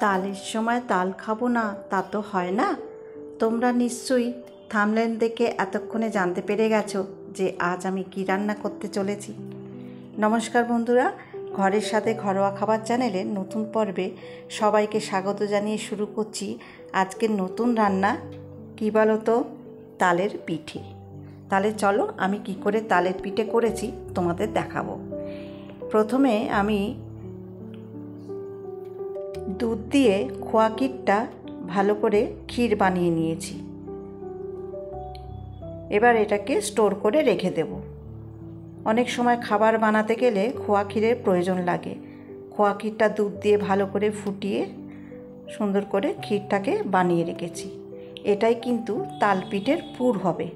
তালের সময় তাল খাবো না তা তো হয় না। তোমরা নিশ্চয়ই থাম্বনেল দেখে এতক্ষণে জানতে পেরে গেছো যে আজ আমি কী রান্না করতে চলেছি। নমস্কার বন্ধুরা, ঘরের সাথে ঘরোয়া খাবার চ্যানেলের নতুন পর্বে সবাইকে স্বাগত জানিয়ে শুরু করছি আজকের নতুন রান্না। কী বলো তো? তালের পিঠে। তাহলে চলো আমি কি করে তালের পিঠে করেছি তোমাদের দেখাবো। প্রথমে আমি দুধ দিয়ে খোয়া ক্ষীরটা ভালো করে ক্ষীর বানিয়ে নিয়েছি। এবার এটাকে স্টোর করে রেখে দেব। অনেক সময় খাবার বানাতে গেলে খোয়া ক্ষীরের প্রয়োজন লাগে। খোয়া ক্ষীরটা দুধ দিয়ে ভালো করে ফুটিয়ে সুন্দর করে ক্ষীরটাকে বানিয়ে রেখেছি। এটাই কিন্তু তাল পিঠের পুর হবে।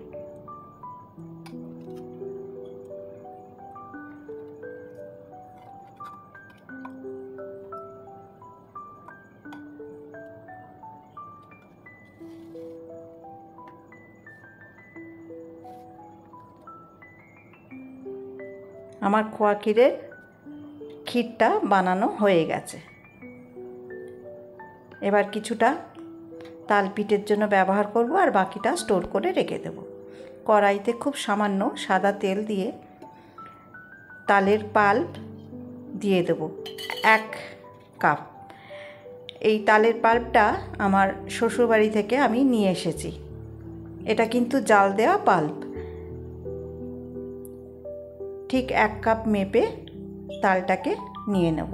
আমার খোয়া ক্ষীরের ক্ষীরটা বানানো হয়ে গেছে। এবার কিছুটা তাল পিঠের জন্য ব্যবহার করব আর বাকিটা স্টোর করে রেখে দেব। কড়াইতে খুব সামান্য সাদা তেল দিয়ে তালের পাল্প দিয়ে দেব 1 কাপ। এই তালের পাল্পটা আমার শ্বশুরবাড়ি থেকে আমি নিয়ে এসেছি। এটা কিন্তু জাল দেওয়া পাল্প। ঠিক 1 কাপ মেপে তালটাকে নিয়ে নেব।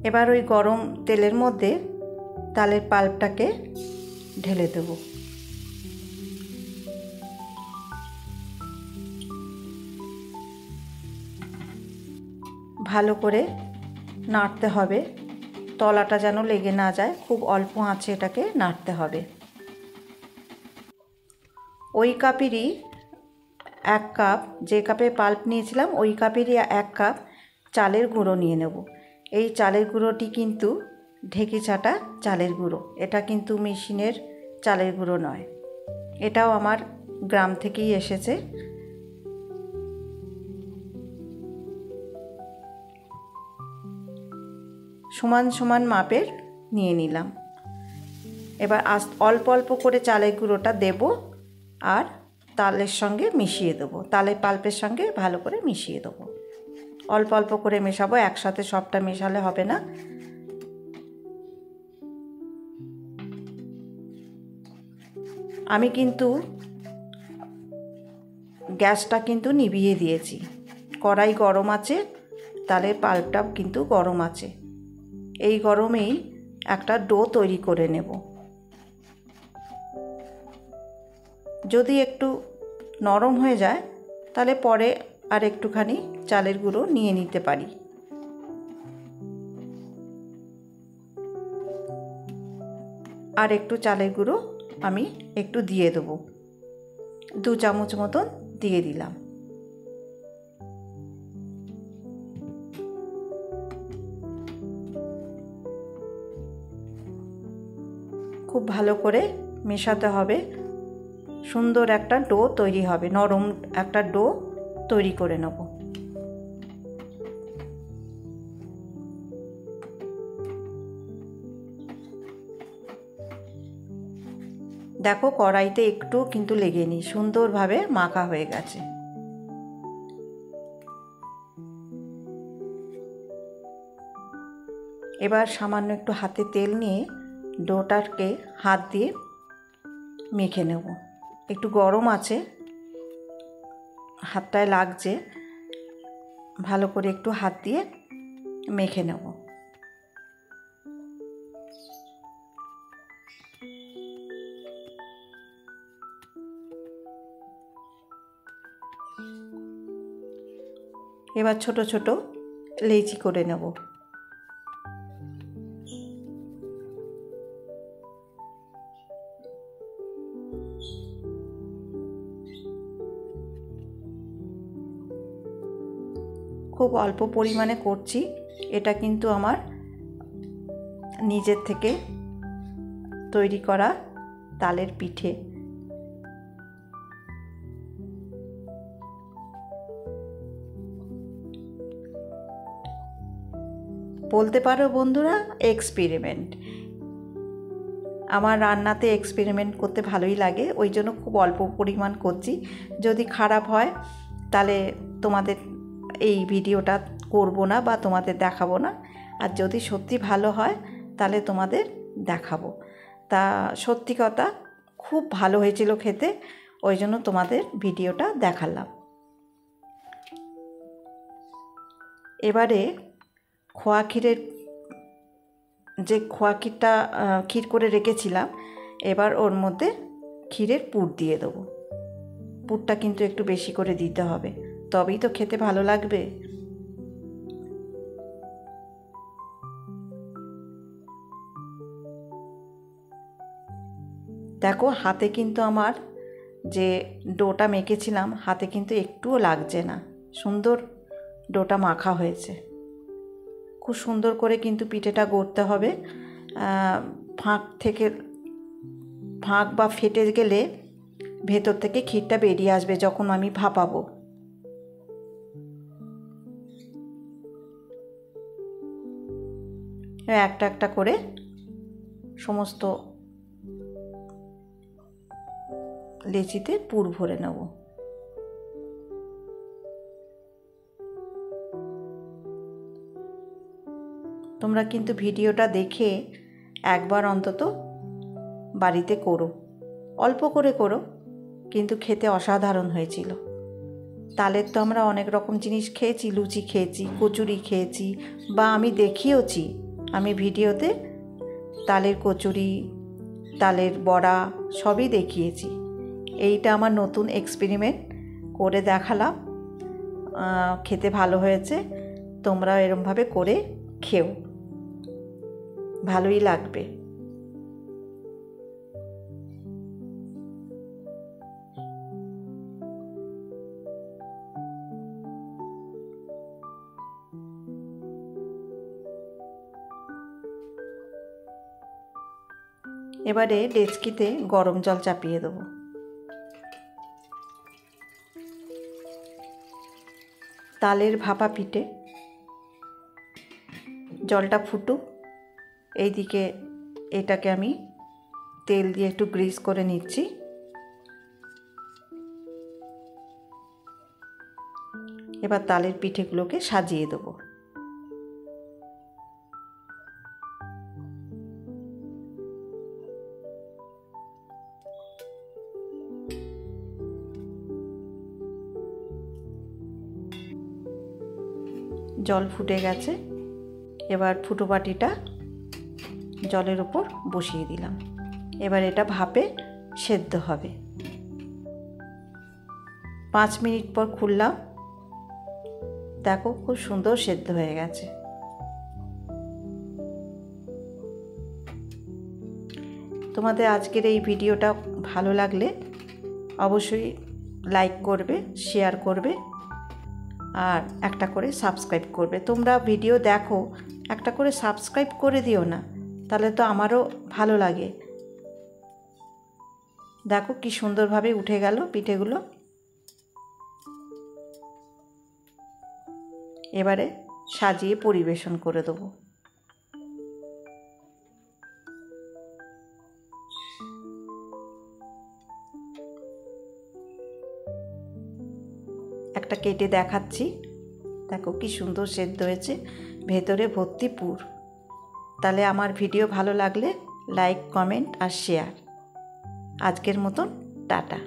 এবার ওই গরম তেলের মধ্যে তালের পাল্পটাকে ঢেলে দেব। ভালো করে নাড়তে হবে, তলাটা যেন লেগে না যায়। খুব অল্প আঁচে এটাকে নাড়তে হবে। ওই কাপেরই 1 কাপ, যে কাপে পাল্প নিয়েছিলাম ওই কাপেরই 1 কাপ চালের গুঁড়ো নিয়ে নেব। এই চালের গুঁড়োটি কিন্তু ঢেঁকি ছাঁটা চালের গুঁড়ো, এটা কিন্তু মেশিনের চালের গুঁড়ো নয়। এটাও আমার গ্রাম থেকেই এসেছে। সমান সমান মাপের নিয়ে নিলাম। এবার অল্প অল্প করে চালের গুঁড়োটা দেব আর তালের সঙ্গে মিশিয়ে দেবো। তালের পাল্পের সঙ্গে ভালো করে মিশিয়ে দেবো। অল্প অল্প করে মেশাবো, একসাথে সবটা মেশালে হবে না। আমি কিন্তু গ্যাসটা কিন্তু নিভিয়ে দিয়েছি। কড়াই গরম আছে, তালের পাল্পটা কিন্তু গরম আছে। এই গরমেই একটা ডো তৈরি করে নেব। যদি একটু নরম হয়ে যায় তাহলে পরে আর একটুখানি চালের গুঁড়ো নিয়ে নিতে পারি। আর একটু চালের গুঁড়ো আমি একটু দিয়ে দেবো, 2 চামচ মতন দিয়ে দিলাম। খুব ভালো করে মেশাতে হবে। সুন্দর একটা ডো তৈরি হবে, নরম একটা ডো তৈরি করে নেব। দেখো কড়াইতে একটু কিন্তু লেগেনি, সুন্দরভাবে মাখা হয়ে গেছে। এবার সামান্য একটু হাতে তেল নিয়ে ডোটাকে হাত দিয়ে মেখে নেব। একটু গরম আছে, হাতটায় লাগছে, ভালো করে একটু হাত দিয়ে মেখে নেব। এবার ছোট ছোট লেচি করে নেব। খুব অল্প পরিমাণে করছি, এটা কিন্তু আমার নিজের থেকে তৈরি করা তালের পিঠে। বলতে পারো বন্ধুরা এক্সপেরিমেন্ট। আমার রান্নাতে এক্সপেরিমেন্ট করতে ভালোই লাগে, ওই জন্য খুব অল্প পরিমাণ করছি। যদি খারাপ হয় তাহলে তোমাদের এই ভিডিওটা করব না বা তোমাদের দেখাবো না, আর যদি সত্যি ভালো হয় তাহলে তোমাদের দেখাবো। তা সত্যি কথা খুব ভালো হয়েছিল খেতে, ওই জন্য তোমাদের ভিডিওটা দেখালাম। এবারে খোয়া ক্ষীরের যে খোয়া ক্ষীরটা ক্ষীর করে রেখেছিলাম, এবার ওর মধ্যে ক্ষীরের পুর দিয়ে দেবো। পুরটা কিন্তু একটু বেশি করে দিতে হবে, তবেই তো খেতে ভালো লাগবে। দেখো হাতে কিন্তু আমার যে ডোটা মেখেছিলাম হাতে কিন্তু একটুও লাগছে না, সুন্দর ডোটা মাখা হয়েছে। খুব সুন্দর করে কিন্তু পিঠেটা গড়তে হবে। ফাঁক বা ফেটে গেলে ভেতর থেকে ক্ষীরটা বেরিয়ে আসবে যখন আমি ভাপাবো। একটা একটা করে সমস্ত লেচিতে পুর ভরে নেব। তোমরা কিন্তু ভিডিওটা দেখে একবার অন্তত বাড়িতে করো, অল্প করে করো, কিন্তু খেতে অসাধারণ হয়েছিল। তালের তো আমরা অনেক রকম জিনিস খেয়েছি, লুচি খেয়েছি, কচুরি খেয়েছি, বা আমি দেখিয়েওছি, আমি ভিডিওতে তালের কচুরি, তালের বড়া সবই দেখিয়েছি। এইটা আমার নতুন এক্সপেরিমেন্ট করে দেখালাম, খেতে ভালো হয়েছে। তোমরা এরমভাবে করে খেও, ভালোই লাগবে। এবারে ডেচকিতে গরম জল চাপিয়ে দেবো। তালের ভাপা পিঠে জলটা ফুটুক, এইদিকে এটাকে আমি তেল দিয়ে একটু গ্রিস করে নিচ্ছি। এবার তালের পিঠেগুলোকে সাজিয়ে দেবো। জল ফুটে গেছে, এবার ফুটো বাটিটা জলের উপর বসিয়ে দিলাম। এবার এটা ভাপে সেদ্ধ হবে। 5 মিনিট পর খুললাম, দেখো খুব সুন্দর সেদ্ধ হয়ে গেছে। তোমাদের আজকের এই ভিডিওটা ভালো লাগলে অবশ্যই লাইক করবে, শেয়ার করবে, আর একটা করে সাবস্ক্রাইব করবে। তোমরা ভিডিও দেখো, একটা করে সাবস্ক্রাইব করে দিও না, তাহলে তো আমারও ভালো লাগে। দেখো কি সুন্দরভাবে উঠে গেল পিঠেগুলো। এবারে সাজিয়ে পরিবেশন করে দেবো। একটা কেটে দেখাচ্ছি, দেখো কি সুন্দর সেদ্ধ হয়েছে, ভেতরে ভর্তি পুর। তাহলে আমার ভিডিও ভালো লাগলে লাইক, কমেন্ট আর শেয়ার। আজকের মতন টাটা।